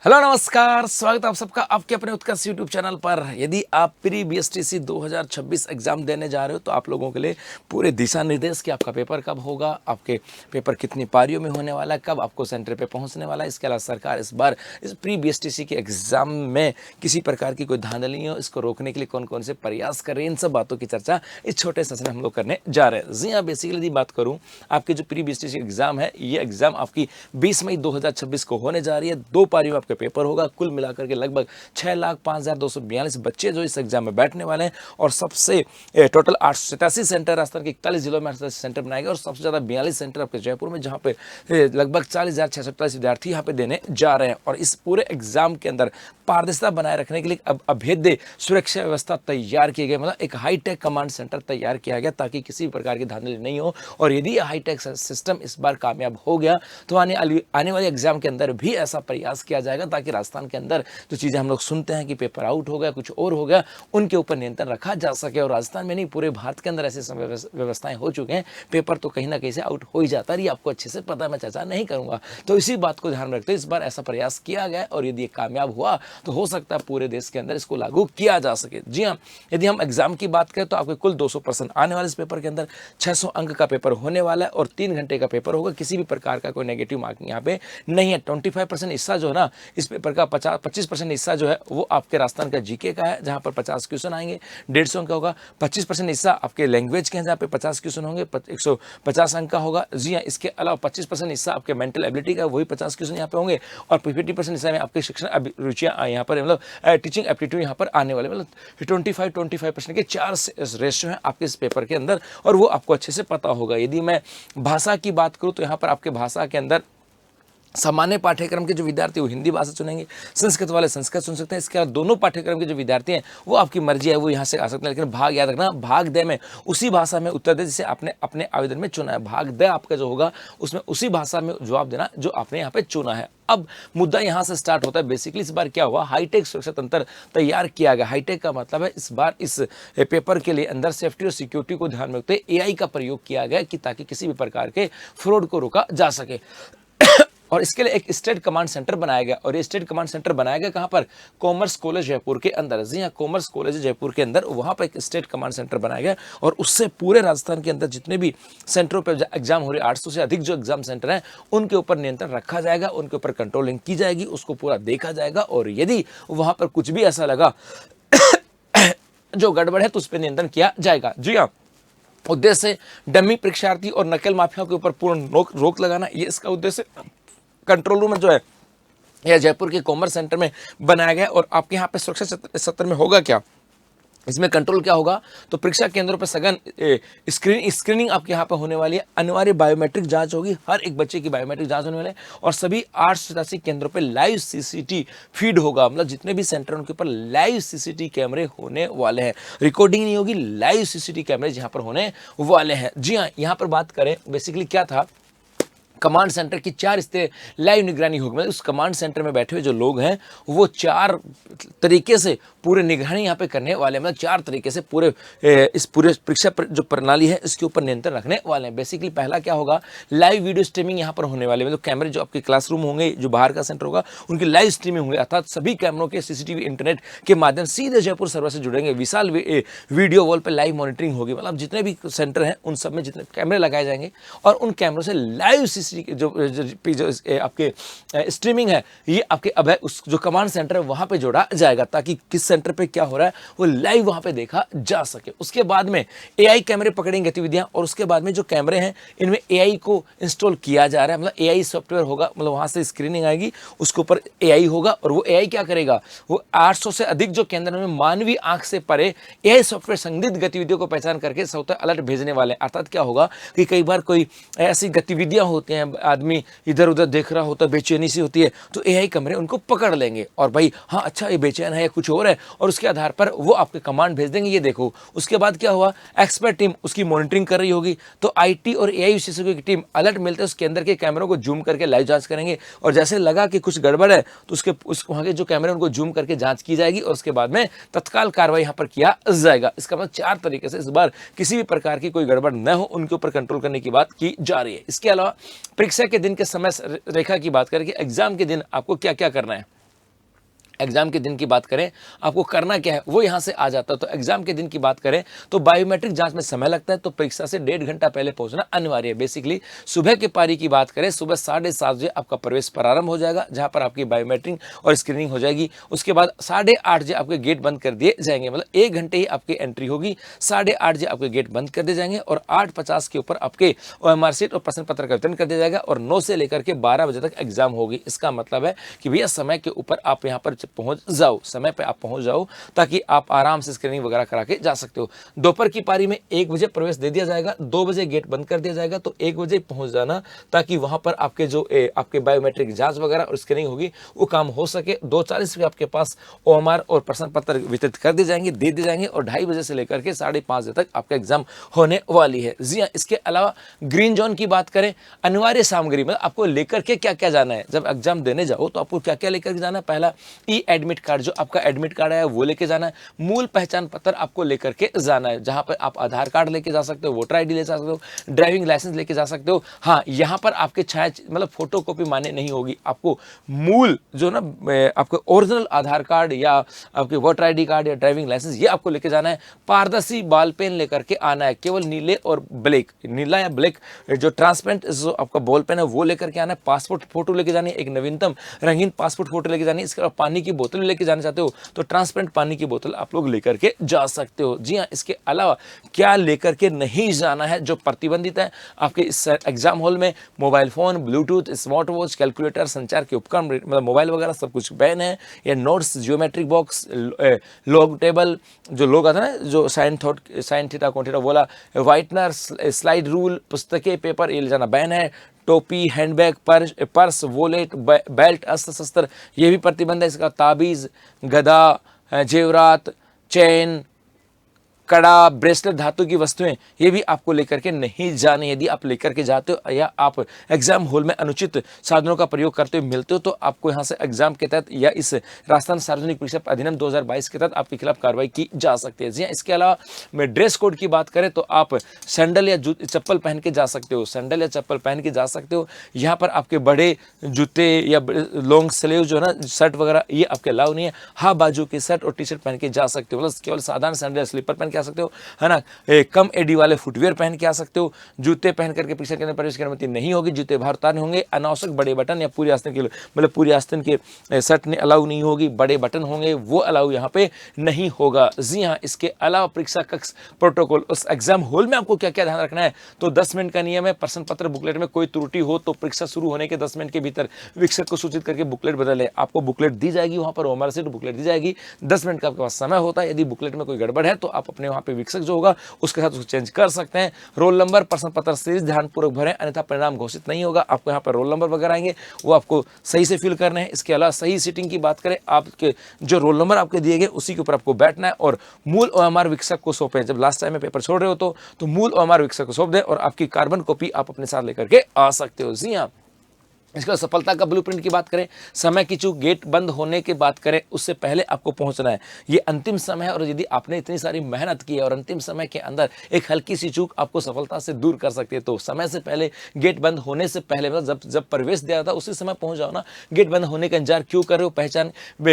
Hello नमस्कार, स्वागत है आप सबका आपके अपने उत्कर्ष यूट्यूब चैनल पर। यदि आप प्री बीएसटीसी 2026 एग्जाम देने जा रहे हो तो आप लोगों के लिए पूरे दिशा निर्देश कि आपका पेपर कब होगा, आपके पेपर कितनी पारियों में होने वाला है, कब आपको सेंटर पे पहुंचने वाला है। इसके अलावा सरकार इस बार इस प्री बीएसटीसी के एग्जाम में किसी प्रकार की कोई धांधली नहीं हो, इसको रोकने के लिए कौन कौन से प्रयास कर रहे हैं, इन सब बातों की चर्चा इस छोटे सेशन में हम लोग करने जा रहे हैं। जी हाँ, बेसिकली यदि बात करूँ, आपकी जो प्री बीएसटीसी एग्जाम है, ये एग्जाम आपकी 20 मई 2026 को होने जा रही है। 2 पारियों में पेपर होगा। कुल मिलाकर के लगभग 6,05,242 बच्चे जो इस एग्जाम में बैठने वाले हैं और सबसे टोटल 887 सेंटर राजस्थान के 41 जिलों में सेंटर बनाए गए और सबसे ज़्यादा 42 सेंटर आपके जयपुर में, जहां पे लगभग 40,647 विद्यार्थी यहां पे देने जा रहे हैं। और इस पूरे एग्जाम के अंदर पारदर्शिता बनाए रखने के लिए अब अभेद्य सुरक्षा व्यवस्था तैयार की गई, मतलब एक हाईटेक कमांड सेंटर तैयार किया गया ताकि किसी भी प्रकार की धांधली नहीं हो। और यदि हाईटेक सिस्टम इस बार कामयाब हो गया तो आने वाले एग्जाम के अंदर भी ऐसा प्रयास किया जाएगा ताकि राजस्थान के अंदर जो चीज़ें हम लोग सुनते हैं कि पेपर आउट हो गया, कुछ और हो गया, उनके ऊपर नियंत्रण रखा जा सके। और राजस्थान में नहीं, पूरे भारत के अंदर ऐसे व्यवस्थाएं हो चुके हैं, पेपर तो कहीं ना कहीं से आउट हो ही जाता है। ये आपको अच्छे से पता है, मैं चर्चा नहीं करूंगा। तो इसी बात को ध्यान में रखते इस बार ऐसा प्रयास किया गया और यदि कामयाब हुआ तो हो सकता है पूरे देश के अंदर इसको लागू किया जा सके। जी हाँ, यदि हम एग्जाम की बात करें तो आपके कुल 200% आने वाले इस पेपर के अंदर 600 अंक का पेपर होने वाला है और 3 घंटे का पेपर होगा। किसी भी प्रकार का कोई नेगेटिव मार्किंग यहाँ पे नहीं है। 25% हिस्सा जो है ना इस पेपर का, 25% हिस्सा जो है वो आपके राजस्थान का जीके का है, जहां पर 50 क्वेश्चन आएंगे, 150 का होगा। 25% हिस्सा आपके लैंग्वेज के हैं, जहां पे 50 क्वेश्चन होंगे, 150 अंक का होगा। जी हाँ, इसके अलावा 25% हिस्सा आपके मेंटल एबिलिटी का, वही 50 क्वेश्चन यहाँ पे होंगे। और 50% हिस्सा में आपके शिक्षण रुचियाँ यहाँ पर, मतलब टीचिंग एप्टीट्यूड यहाँ पर आने वाले, मतलब 25% के 4 रेशियो हैं आपके इस पेपर के अंदर और वो आपको अच्छे से पता होगा। यदि मैं भाषा की बात करूँ तो यहाँ पर आपके भाषा के अंदर सामान्य पाठ्यक्रम के जो विद्यार्थी वो हिंदी भाषा चुनेंगे, संस्कृत वाले संस्कृत चुन सकते हैं। इसके अलावा दोनों पाठ्यक्रम के जो विद्यार्थी हैं वो आपकी मर्जी है, वो यहाँ से आ सकते हैं। लेकिन भाग याद रखना, भाग द में उसी भाषा में उत्तर दे जिसे आपने अपने आवेदन में चुना है। भाग द आपका जो होगा उसमें उसी भाषा में जवाब देना जो आपने यहाँ पे चुना है। अब मुद्दा यहाँ से स्टार्ट होता है। बेसिकली इस बार क्या हुआ, हाईटेक सुरक्षा तंत्र तैयार किया गया। हाईटेक का मतलब है इस बार इस पेपर के लिए अंदर सेफ्टी और सिक्योरिटी को ध्यान में रखते हुए एआई का प्रयोग किया गया कि ताकि किसी भी प्रकार के फ्रॉड को रोका जा सके। और इसके लिए एक स्टेट कमांड सेंटर बनाया गया और ये स्टेट कमांड सेंटर बनाया गया कहाँ पर, कॉमर्स कॉलेज जयपुर के अंदर। जी हाँ, कॉमर्स कॉलेज जयपुर के अंदर वहाँ पर एक स्टेट कमांड सेंटर बनाया गया और उससे पूरे राजस्थान के अंदर जितने भी सेंटरों पर एग्जाम हो रहे 800 से अधिक जो एग्जाम सेंटर हैं उनके ऊपर नियंत्रण रखा जाएगा, उनके ऊपर कंट्रोलिंग की जाएगी, उसको पूरा देखा जाएगा। और यदि वहाँ पर कुछ भी ऐसा लगा जो गड़बड़ है तो उस पर नियंत्रण किया जाएगा। जी हाँ, उद्देश्य डमी परीक्षार्थी और नकल माफिया के ऊपर पूर्ण रोक लगाना, ये इसका उद्देश्य कंट्रोल रूम जो है यह जयपुर के कॉमर्स सेंटर में बनाया गया। और आपके यहाँ पे सुरक्षा सत्र में होगा क्या, इसमें कंट्रोल क्या होगा, तो परीक्षा केंद्रों पर सघन स्क्रीनिंग आपके यहाँ पे होने वाली है। अनिवार्य बायोमेट्रिक जांच होगी, हर एक बच्चे की बायोमेट्रिक जांच होने वाली है। और सभी 887 केंद्रों पे लाइव सीसीटी फीड होगा, मतलब जितने भी सेंटर उनके ऊपर लाइव सीसीटी कैमरे होने वाले हैं। रिकॉर्डिंग नहीं होगी, लाइव सीसीटी कैमरे यहाँ पर होने वाले हैं। जी हाँ, यहाँ पर बात करें बेसिकली क्या था, कमांड सेंटर की 4 स्तर लाइव निगरानी होगी। मतलब उस कमांड सेंटर में बैठे हुए जो लोग हैं वो 4 तरीके से पूरे निगरानी यहाँ पे करने वाले हैं, मतलब 4 तरीके से पूरे इस पूरे परीक्षा जो प्रणाली है इसके ऊपर नियंत्रण रखने वाले हैं। बेसिकली पहला क्या होगा, लाइव वीडियो स्ट्रीमिंग यहाँ पर होने वाले, मतलब कैमरे जो आपके क्लासरूम होंगे, जो बाहर का सेंटर होगा, उनकी लाइव स्ट्रीमिंग होंगे, अर्थात सभी कैमरों के सीसीटीवी इंटरनेट के माध्यम सीधे जयपुर सर्वर से जुड़ेंगे। विशाल वीडियो वॉल पर लाइव मॉनिटरिंग होगी, मतलब जितने भी सेंटर हैं उन सब में जितने कैमरे लगाए जाएंगे और उन कैमरों से लाइव जो आपके स्ट्रीमिंग है ये आपके अब है उस जो कमांड सेंटर है वहां पे जोड़ा जाएगा ताकि किस सेंटर पे क्या हो रहा है वो लाइव वहां पे देखा जा सके। उसके बाद में एआई कैमरे पकड़ेंगे गतिविधियां और उसके बाद में जो कैमरे हैं इनमें एआई को इंस्टॉल किया जा रहा है, मतलब एआई सॉफ्टवेयर होगा, मतलब वहां से स्क्रीनिंग आएगी, उसके ऊपर एआई होगा और वो एआई क्या करेगा, वो 800 से अधिक जो केंद्रों में मानवीय आंख से परे एआई सॉफ्टवेयर संदिग्ध गतिविधियों को पहचान करके स्वतः अलर्ट भेजने वाले हैं। अर्थात क्या होगा कि कई बार कोई ऐसी गतिविधियां होती हैं, आदमी इधर उधर देख रहा होता है, बेचैनी सी होती है, तो एआई कैमरे उनको पकड़ लेंगे और भाई हाँ अच्छा ये बेचैन है या कुछ और है, और उसके आधार पर वो आपके कमांड भेज देंगे, ये देखो। उसके बाद क्या हुआ, एक्सपर्ट टीम उसकी मॉनिटरिंग कर रही होगी, तो आईटी और एआई विशेषज्ञों की टीम अलर्ट मिलते हैं उसके अंदर के कैमरों को जूम करके लाइव जांच करेंगे और जैसे लगा कि कुछ गड़बड़ है तो वहाँ के जो कैमरे उनको जूम करके जांच की जाएगी और उसके बाद में तत्काल कार्रवाई यहाँ पर किया जाएगा। इसका मतलब 4 तरीके से इस बार किसी भी प्रकार की कोई गड़बड़ न हो उनके ऊपर कंट्रोल करने की बात की जा रही है। इसके अलावा परीक्षा के दिन के समय रेखा की बात करें कि एग्जाम के दिन आपको क्या क्या करना है। एग्जाम के दिन की बात करें, आपको करना क्या है वो यहाँ से आ जाता है। तो एग्जाम के दिन की बात करें तो बायोमेट्रिक जांच में समय लगता है, तो परीक्षा से 1.5 घंटा पहले पहुंचना अनिवार्य है। बेसिकली सुबह के पारी की बात करें, सुबह 7:30 बजे आपका प्रवेश प्रारंभ हो जाएगा, जहां पर आपकी बायोमेट्रिक और स्क्रीनिंग हो जाएगी। उसके बाद 8:30 बजे आपके गेट बंद कर दिए जाएंगे, मतलब 1 घंटे ही आपकी एंट्री होगी। 8:30 बजे आपके गेट बंद कर दिए जाएंगे और 8:50 के ऊपर आपके OMR शीट और प्रश्न पत्र का वितरण कर दिया जाएगा और 9 से लेकर के 12 बजे तक एग्जाम होगी। इसका मतलब है कि भैया समय के ऊपर आप यहाँ पर पहुंच जाओ, समय पे आप पहुंच जाओ, ताकि आप आराम से स्क्रीनिंग वगैरह करा के जा सकते हो। दोपहर की पारी में 1 बजे प्रवेश दे दिया जाएगा, 2 बजे गेट बंद कर दिया जाएगा, तो 1 बजे पहुंच जाना, ताकि वहां पर आपके जो आपके बायोमेट्रिक जांच वगैरह और स्क्रीनिंग होगी वो काम हो सके। 2:40 पे आपके पास OMR और प्रश्न पत्र वितरित कर दिए जाएंगे, दे दिए जाएंगे और 2:30 बजे से लेकर के 5:30 बजे तक आपका एग्जाम होने वाली है। जी हाँ, इसके अलावा ग्रीन जोन की बात करें, अनिवार्य सामग्री मतलब आपको लेकर के क्या क्या जाना है। जब एग्जाम देने जाओ तो आपको क्या क्या लेकर के जाना है। पहला, ई एडमिट कार्ड, जो आपका एडमिट कार्ड है वो लेके जाना है। मूल पहचान पत्र आपको लेकर के जाना है, जहां पर आप आधार कार्ड लेके जा सकते हो, वोटर ID ले जा सकते हो, ड्राइविंग लाइसेंस लेके जा सकते हो। हाँ, यहाँ पर आपके छाया मतलब फोटोकॉपी मान्य नहीं होगी, आपको मूल जो ना आपके ओरिजिनल आधार कार्ड या आपके वोटर ID कार्ड या ड्राइविंग लाइसेंस ये आपको लेके जाना है। पारदर्शी बॉल पेन लेकर के आना है, केवल नीले और ब्लैक, नीला या ब्लैक जो ट्रांसपेरेंट जो आपका बॉल पेन है वो लेकर के आना है। पासपोर्ट फोटो लेके जानी है, एक नवीनतम रंगीन पासपोर्ट फोटो लेके जानी है। इसके अलावा पानी की बोतल लेके जाना चाहते हो तो ट्रांसपेरेंट पानी की बोतल आप लोग लेकर के जा सकते हो। जी हाँ, इसके अलावा क्या लेकर के नहीं जाना है जो प्रतिबंधित है आपके इस एग्जाम हॉल में, mobile phone, Bluetooth, smart watch, calculator, संचार के उपकरण मतलब मोबाइल वगैरह सब कुछ बैन है। या notes, geometric box, log table, जो लोग आता है ना जो साइन थीटा कोण थीटा बोला, व्हाइटनर, स्लाइड रूल, पुस्तकें, पेपर ये ले जाना बैन है। टोपी, हैंडबैग, पर्स, वॉलेट, बेल्ट, अस्त्र शस्त्र ये भी प्रतिबंध है। इसका ताबीज, गदा, जेवरात, चैन, कड़ा, ब्रेसलेट, धातु की वस्तुएं ये भी आपको लेकर के नहीं जानी। यदि आप लेकर के जाते हो या आप एग्जाम हॉल में अनुचित साधनों का प्रयोग करते हुए मिलते हो तो आपको यहाँ से एग्जाम के तहत या इस राजस्थान सार्वजनिक परीक्षा अधिनियम 2022 के तहत आपके खिलाफ कार्रवाई की जा सकती है। जी हाँ, इसके अलावा मैं ड्रेस कोड की बात करें तो आप सैंडल या चप्पल पहन के जा सकते हो, सैंडल या चप्पल पहन के जा सकते हो। यहाँ पर आपके बड़े जूते या लॉन्ग स्लीव जो है ना शर्ट वगैरह ये आपके अलाउ नहीं है। हाफ बाजू की शर्ट और टी-शर्ट पहन के जा सकते हो, मतलब केवल साधारण सैंडल, स्लीपर पहन के आ सकते हो, है ना। कम एडी वाले फुटवेयर पहन के आ सकते हो। जूते पहन करके परीक्षा केंद्र में प्रवेश की अनुमति नहीं होगी, जूते बाहर उतारने होंगे। अनावश्यक बड़े बटन या पूरी आस्तीन के मतलब पूरी आस्तीन के शर्ट ने अलाउ नहीं होगी, बड़े बटन होंगे वो अलाउ यहाँ पे नहीं होगा। जी हाँ, इसके अलावा परीक्षा कक्ष प्रोटोकॉल, उस एग्जाम हॉल में आपको क्या क्या ध्यान रखना है तो 10 मिनट का नियम है। प्रश्न पत्र बुकलेट में कोई त्रुटि हो तो परीक्षा शुरू होने के 10 मिनट के भीतर वीक्षक को सूचित करके बुकलेट बदले। आपको बुकलेट दी जाएगी, वहां पर OMR शीट बुकलेट दी जाएगी, 10 मिनट का आपके पास समय होता है। यदि बुकलेट में कोई गड़बड़ है तो आप अपने वहां पे वीक्षक जो होगा उसके साथ उसको चेंज कर सकते हैं। रोल नंबर, प्रश्न पत्र सीरीज ध्यानपूर्वक भरें, अन्यथा परिणाम घोषित नहीं होगा। आपको यहाँ पर रोल नंबर वगैरह आएंगे वो आपको सही से फिल करने हैं। इसके अलावा सही सीटिंग की बात करें, आपके जो रोल नंबर आपके दिए गए उसी के ऊपर आपको बैठना है और मूल OMR वीक्षक को सौंपें। जब लास्ट टाइम में पेपर छोड़ रहे हो तो मूल OMR वीक्षक को सौंप दें और आपकी कार्बन कॉपी आप अपने साथ लेकर के आ सकते हो। जी हाँ, इसके बाद सफलता का ब्लूप्रिंट की बात करें, समय की चूक, गेट बंद होने की बात करें उससे पहले आपको पहुंचना है। ये अंतिम समय है और यदि आपने इतनी सारी मेहनत की है और अंतिम समय के अंदर एक हल्की सी चूक आपको सफलता से दूर कर सकती है, तो समय से पहले, गेट बंद होने से पहले, मतलब जब प्रवेश दिया था उसी समय पहुंच जाओ ना। गेट बंद होने का इंतजार क्यों कर रहे हो।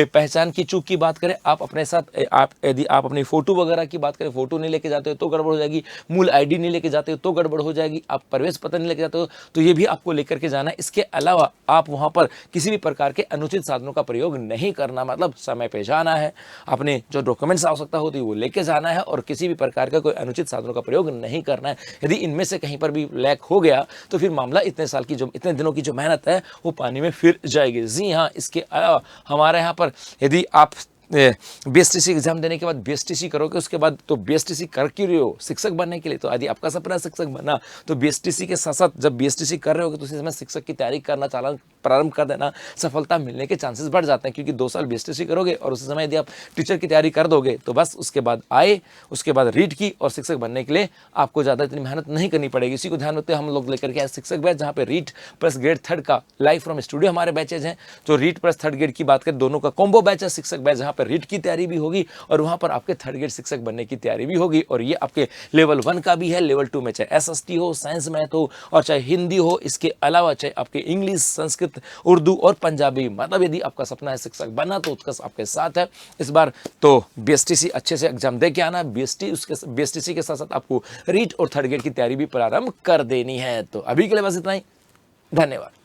पहचान की चूक की बात करें, आप अपने साथ यदि आप अपनी फोटो वगैरह की बात करें, फोटो नहीं लेके जाते हो तो गड़बड़ हो जाएगी। मूल ID नहीं लेके जाते हो तो गड़बड़ हो जाएगी। आप प्रवेश पत्र नहीं लेके जाते हो तो ये भी आपको लेकर के जाना है। इसके अलावा आप वहां पर किसी भी प्रकार के अनुचित साधनों का प्रयोग नहीं करना, मतलब समय पे जाना है, अपने जो डॉक्यूमेंट्स आवश्यकता होती है वो लेके जाना है और किसी भी प्रकार का कोई अनुचित साधनों का प्रयोग नहीं करना है। यदि इनमें से कहीं पर भी लैक हो गया तो फिर मामला इतने दिनों की जो मेहनत है वो पानी में फिर जाएगी। जी हाँ, इसके अलावा हमारे यहाँ पर यदि आप BSTC एग्जाम देने के बाद BSTC करोगे, उसके बाद तो BSTC कर क्यों रहे हो, शिक्षक बनने के लिए। तो यदि आपका सपना शिक्षक बनना तो BSTC के साथ साथ जब BSTC कर रहे होगे तो उसी समय शिक्षक की तैयारी करना प्रारंभ कर देना, सफलता मिलने के चांसेस बढ़ जाते हैं। क्योंकि 2 साल BSTC करोगे और उसी समय यदि आप टीचर की तैयारी कर दोगे तो बस उसके बाद उसके बाद रीट की और शिक्षक बनने के लिए आपको ज़्यादा इतनी मेहनत नहीं करनी पड़ेगी। इसी को ध्यान रखते हम लोग लेकर के आए शिक्षक बैच, जहाँ पे रीट प्लस ग्रेड 3 का लाइव फ्रॉम स्टूडियो हमारे बैचेज हैं। जो रीट प्लस 3rd ग्रेड की बात करें दोनों का कॉम्बो बैच है शिक्षक बैच, जहाँ पर रीट की तैयारी भी होगी और वहाँ पर आपके थर्ड ग्रेड शिक्षक बनने की तैयारी भी होगी। और ये आपके लेवल 1 का भी है, लेवल 2 में चाहे एसएसटी हो, साइंस मैथ हो और चाहे हिंदी हो, इसके अलावा चाहे आपके इंग्लिश, संस्कृत, उर्दू और पंजाबी, मतलब यदि आपका सपना है शिक्षक बनना तो उत्कर्ष आपके साथ है इस बार। तो बीएसटीसी अच्छे से एग्जाम दे के आना। बीएसटीसी के साथ साथ आपको रीट और थर्ड ग्रेड की तैयारी भी प्रारंभ कर देनी है। तो अभी के लिए बस इतना ही, धन्यवाद।